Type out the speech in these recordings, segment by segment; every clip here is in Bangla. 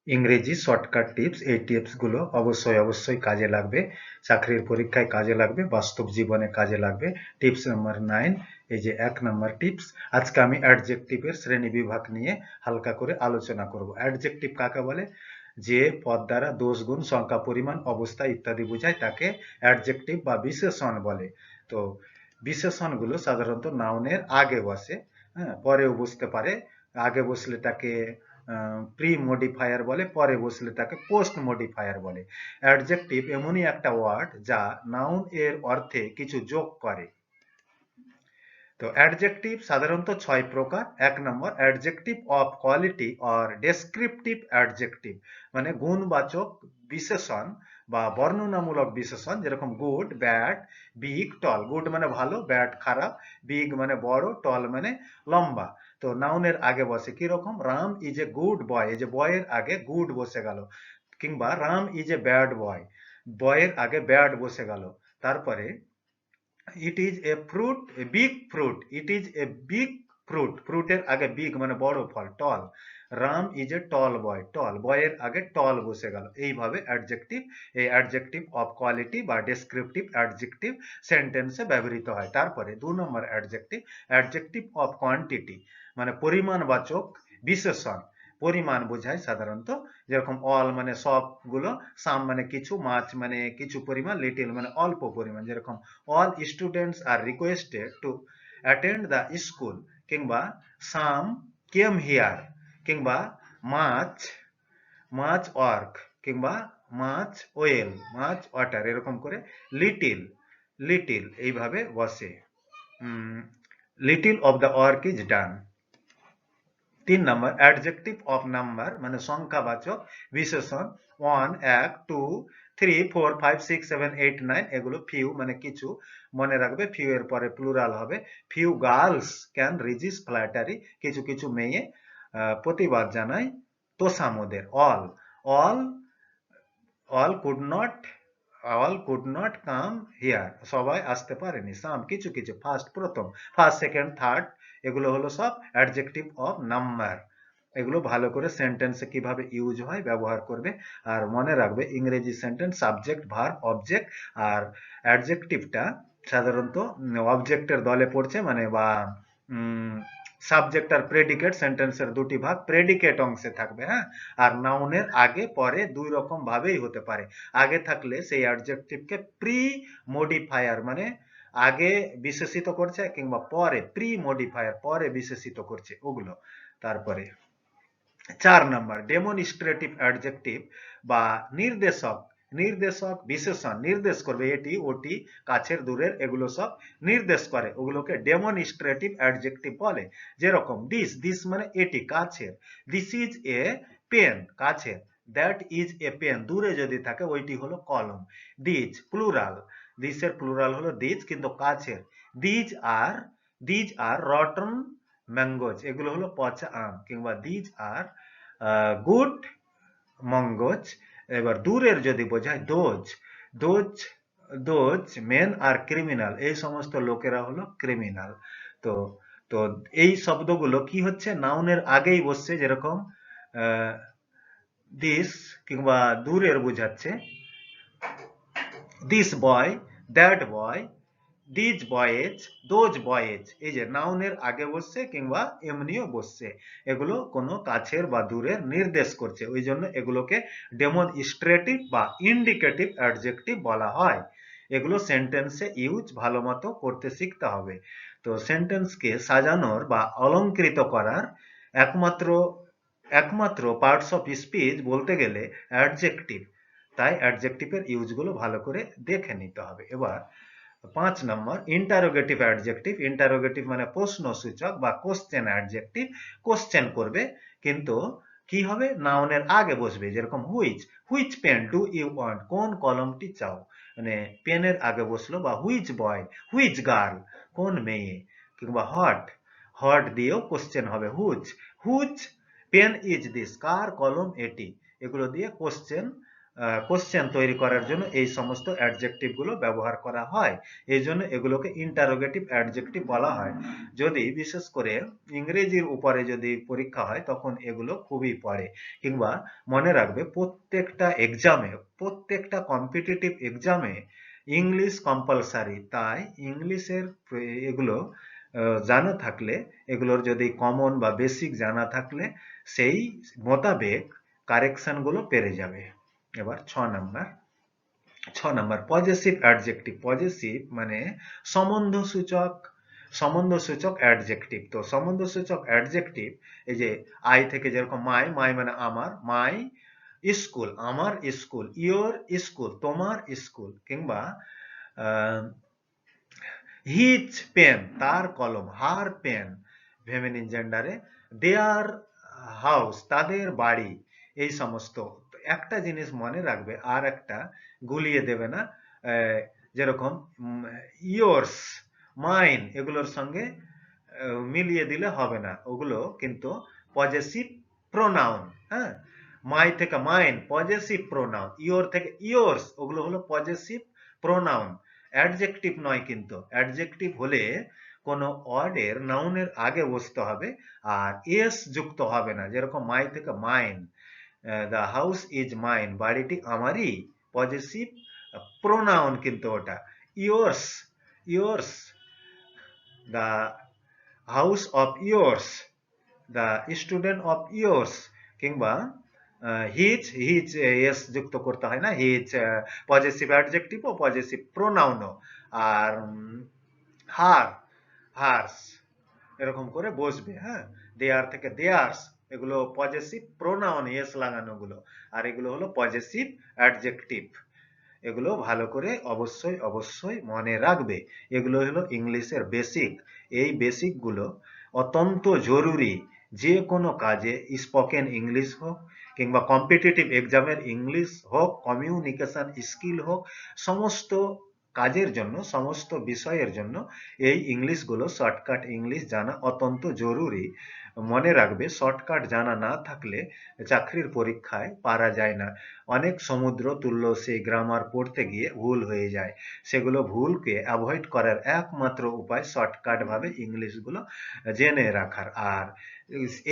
ইংরেজি শর্টকাট টিপস, এই টিপসগুলো অবশ্যই কাজে লাগবে, চাকরির পরীক্ষায় কাজে লাগবে, বাস্তব জীবনে কাজে লাগবে। টিপস নাম্বার 9, এই যে 1 নাম্বার টিপস। আজকে আমি অ্যাডজেক্টিভের শ্রেণী বিভাগ নিয়ে হালকা করে আলোচনা করব। অ্যাডজেক্টিভ কাকে বলে? যে পদ দ্বারা দোষ, গুণ, সংখ্যা, পরিমাণ, অবস্থা ইত্যাদি বোঝায় তাকে অ্যাডজেক্টিভ বা বিশেষণ বলে। তো বিশেষণগুলো সাধারণত নাউনের আগে বসে, হ্যাঁ, পরেও বসতে পারে। আগে বসলে তাকে প্রি মডিফায়ার বলে, পরে বসলে তাকে পোস্ট মডিফায়ার বলে। অ্যাডজেক্টিভ এমনই একটা ওয়ার্ড যা নাউন এর অর্থে কিছু যোগ করে। তো অ্যাডজেক্টিভ সাধারণত 6 প্রকার। 1 নম্বর, adjective of quality or descriptive adjective, মানে গুণবাচক বিশেষণ বা বর্ণনামূলক বিশেষণ, যেরকম good, bad, big, tall. Good মানে ভালো, ব্যাড খারাপ, বিগ মানে বড়, টল মানে লম্বা। তো নাউনের আগে বসে কি রকম? Ram is a good boy, এই যে বয়ের আগে গুড বসে গেল। কিংবা Ram is a bad boy, বয়ের আগে ব্যাড বসে গেল। তারপরে it is a fruit, a big fruit, it is a big fruit, ফ্রুটের আগে বিগ মানে বড় ফল, টল। রাম ইজ এ টল বয়, টল, বয়ের আগে টল বসে গেল। এইভাবে অ্যাডজেক্টিভ, এই অ্যাডজেক্টিভ অফ কোয়ালিটি বা ডেসক্রিপটিভ অ্যাডজেক্টিভ সেন্টেন্সে ব্যবহৃত হয়। তারপরে 2 নম্বর অ্যাডজেক্টিভ, অ্যাডজেক্টিভ অফ কোয়ান্টিটি, মানে পরিমাণবাচক বিশেষণ। পরিমাণ বোঝায় সাধারণত, যেরকম অল মানে সবগুলো, সাম মানে কিছু, মাছ মানে কিছু পরিমাণ, লিটিল মানে অল্প পরিমাণ, যেরকম all students are requested to attend the school, কিংবা some came here, কিংবা much much work, কিংবা much oil, much water, এরকম করে little little এইভাবে বসে। Little of the work is done. 3 number, adjective of number, মানে সংখ্যাবাচক বিশেষণ। 1, 1, 2, 3, 4, 5, 6, 7, 8, 9, এগুলো ফিউ মানে কিছু। মনে রাখবে ফিউ এর পরে প্লুরাল হবে। Few girls can resist flattery, কিছু কিছু মেয়ে প্রতিবাদ জানায় তোষামোদের। All all all could not, all could not come here, সবাই আসতে পারেনি। সাম কিছু কিছু, ফার্স্ট প্রথম, ফার্স্ট সেকেন্ড থার্ড, এগুলো হলো সব অ্যাডজেক্টিভ অফ নাম্বার। এগুলো ভালো করে সেন্টেন্সে কিভাবে ইউজ হয় ব্যবহার করবে। আর মনে রাখবে ইংরেজি সেন্টেন্স সাবজেক্ট, ভার্ব, অবজেক্ট, আর অ্যাডজেক্টিভটা সাধারণত অবজেক্টের দলে পড়ছে, মানে বা সাবজেক্ট আর প্রেডিকেট সেন্টেন্সের দুটি ভাগ, প্রেডিকেট অংশে থাকবে, হ্যাঁ। আর নাউনের আগে পরে দুই রকম ভাবেই হতে পারে। আগে থাকলে সেই অ্যাডজেক্টিভকে প্রি মডিফায়ার, মানে আগে বিশেষিত করছে, কিংবা পরে প্রি মডিফায়ার, পরে বিশেষিত করছে, ওগুলো। তারপরে 4 নাম্বার, ডেমনস্ট্রেটিভ অ্যাডজেক্টিভ বা নির্দেশক, নির্দেশক বিশেষণ, নির্দেশ করবে, এটি ওটি, কাছের দূরের, এগুলো সব নির্দেশ করে, ওগুলোকে ডেমনস্ট্রেটিভ অ্যাডজেক্টিভ বলে। যেরকম দিস, দিস মানে এটি, কাছের। দিস ইজ এ পেন, কাছের। দ্যাট ইজ এ পেন, দূরে যদি থাকে ওইটি হলো কলম। দিজ প্লুরাল, দিসের প্লুরাল হলো দিজ, কিন্তু কাছের। These are, these are rotten mangoes, এগুলো হলো পচা আম। কিংবা দিজ আর গুড মঙ্গোজ। এবার দূরের যদি বোঝায় those, those, those men are criminal, এই সমস্ত লোকেরা হলো ক্রিমিনাল। তো তো এই শব্দগুলো কি হচ্ছে, নাউনের আগেই বসছে, যেরকম দিস, কিংবা দূরের বোঝাচ্ছে this boy, that boy, these boys, those boys, এই যে নাউনের আগে বসছে কিংবা এমনিও বসছে, এগুলো কোনো কাছের বা দূরের নির্দেশ করছে, ওই জন্য এগুলোকে ডেমনস্ট্রেটিভ বা ইন্ডিকেটিভ অ্যাডজেক্টিভ বলা হয়। এগুলো সেন্টেন্সে ইউজ ভালো মতো করতে শিখতে হবে। তো সেন্টেন্সকে সাজানোর বা অলংকৃত করার একমাত্র একমাত্র পার্টস অফ স্পিচ বলতে গেলে অ্যাডজেক্টিভ। তাই অ্যাডজেক্টিভের ইউজগুলো ভালো করে দেখে নিতে হবে। এবার 5 নম্বর, ইন্টারোগেটিভ অ্যাডজেক্টিভ। ইন্টারোগেটিভ মানে প্রশ্নসূচক বা কোশ্চেন অ্যাডজেক্টিভ, কোশ্চেন করবে, কিন্তু কি হবে, নাউনের আগে বসবে, যেরকম which, which pen do you want, কোন কলমটি চাও, মানে পেনের আগে বসলো। বা হুইচ বয়, হুইচ গার্ল, কোন মেয়ে। কিংবা হট, হট দিয়েও কোশ্চেন হবে। হুচ, হুচ পেন ইজ দিস, কার কলম এটি, এগুলো দিয়ে কোশ্চেন কোশ্চেন তৈরি করার জন্য এই সমস্ত অ্যাডজেক্টিভ গুলো ব্যবহার করা হয়। এই জন্য এগুলোকে ইন্টারোগেটিভ অ্যাডজেক্টিভ বলা হয়। যদি বিশেষ করে ইংরেজির উপরে যদি পরীক্ষা হয় তখন এগুলো খুবই পড়ে। কিংবা মনে রাখবে প্রত্যেকটা এক্সামে, প্রত্যেকটা কম্পিটিটিভ এক্সামে ইংলিশ কম্পালসারি। তাই ইংলিশের এগুলো জানা থাকলে, এগুলোর যদি কমন বা বেসিক জানা থাকলে সেই মোতাবেক কারেকশন গুলো পেরে যাবে। এবার 6 নাম্বার পজেসিভ অ্যাডজেক্টিভ। পজেসিভ মানে সম্বন্ধসূচক অ্যাডজেক্টিভ। তো সম্বন্ধসূচক অ্যাডজেক্টিভ এই যে আই থেকে যেরকম মাই, মাই মানে আমার, মাই স্কুল আমার স্কুল, ইয়োর স্কুল তোমার স্কুল, কিংবা হিজ পেন তার কলম, হার পেন ফেমিনিন জেন্ডারে, দেয়ার হাউস তাদের বাড়ি। এই সমস্ত একটা জিনিস মনে রাখবে, আর একটা গুলিয়ে দেবে না। যেরকম ইয়োর্স, মাইন এগুলোর সঙ্গে মিলিয়ে দিলে হবে না, ওগুলো কিন্তু পজেসিভ প্রোনাউন। হ্যাঁ, মাই থেকে মাইন পজেসিভ প্রোনাউন, ইয়োর থেকে ইয়োর্স ওগুলো হলো পজেসিভ প্রোনাউন, অ্যাডজেক্টিভ নয়। কিন্তু অ্যাডজেক্টিভ হলে কোনো ওয়ার্ডের নাউনের আগে বসতে হবে আর এস যুক্ত হবে না। যেরকম মাই থেকে mine, the house is mine বাড়িটি আমারই, পজেসিভ প্রোনাউন কিন্তু ওটা। Yours, yours the house of yours, the student of yours, কিংবা হিজ, হিজ এস যুক্ত করতে হয় না, হিজ পজেসিভ অ্যাডজেক্টিভ ও পজেসিভ প্রোনাউনও। আর হার, হার্স এরকম করে বসবে। হ্যাঁ, দেয়ার থেকে দেয়ার্স এগুলো পজেসিভ প্রোনাউন এস লাগানো গুলো, আর এগুলো হলো পজেসিভ অ্যাডজেক্টিভ। এগুলো ভালো করে অবশ্যই অবশ্যই মনে রাখবে। এগুলো হলো ইংলিশের বেসিক। এই বেসিক গুলো অত্যন্ত জরুরি যে কোনো কাজে, স্পোকেন ইংলিশ হোক কিংবা কম্পিটিটিভ এক্সামের ইংলিশ হোক, কমিউনিকেশন স্কিল হোক, সমস্ত কাজের জন্য, সমস্ত বিষয়ের জন্য এই ইংলিশগুলো, শর্টকাট ইংলিশ জানা অত্যন্ত জরুরি। মনে রাখবে, শর্টকাট জানা না থাকলে চাকরির পরীক্ষায় পারা যায় না। অনেক সমুদ্র তুল্য সেই গ্রামার পড়তে গিয়ে ভুল হয়ে যায়। সেগুলো ভুলকে অ্যাভয়েড করার একমাত্র উপায় শর্টকাট ভাবে ইংলিশগুলো জেনে রাখার। আর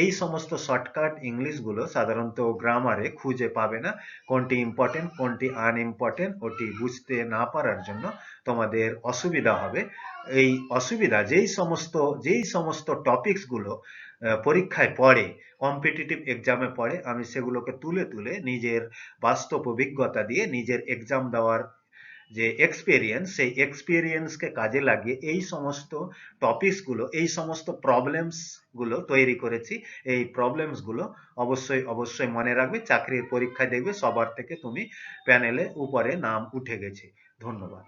এই সমস্ত শর্টকাট ইংলিশগুলো সাধারণত গ্রামারে খুঁজে পাবে না। কোনটি ইম্পর্টেন্ট কোনটি আনইম্পর্টেন্ট ওটি বুঝতে না পারার জন্য তোমাদের অসুবিধা হবে। এই অসুবিধা যেই সমস্ত টপিকস গুলো পরীক্ষায় পড়ে, কম্পিটিটিভ এক্সামে পড়ে, আমি সেগুলোকে তুলে তুলে নিজের বাস্তব অভিজ্ঞতা দিয়ে, নিজের এক্সাম দেওয়ার যে এক্সপেরিয়েন্স, সেই এক্সপেরিয়েন্সকে কাজে লাগিয়ে এই সমস্ত টপিকস গুলো, এই সমস্ত প্রবলেমস গুলো তৈরি করেছি। এই প্রবলেমস গুলো অবশ্যই অবশ্যই মনে রাখবে। চাকরির পরীক্ষায় দেখবে সবার থেকে তুমি প্যানেলে উপরে নাম উঠে গেছে। ধন্যবাদ।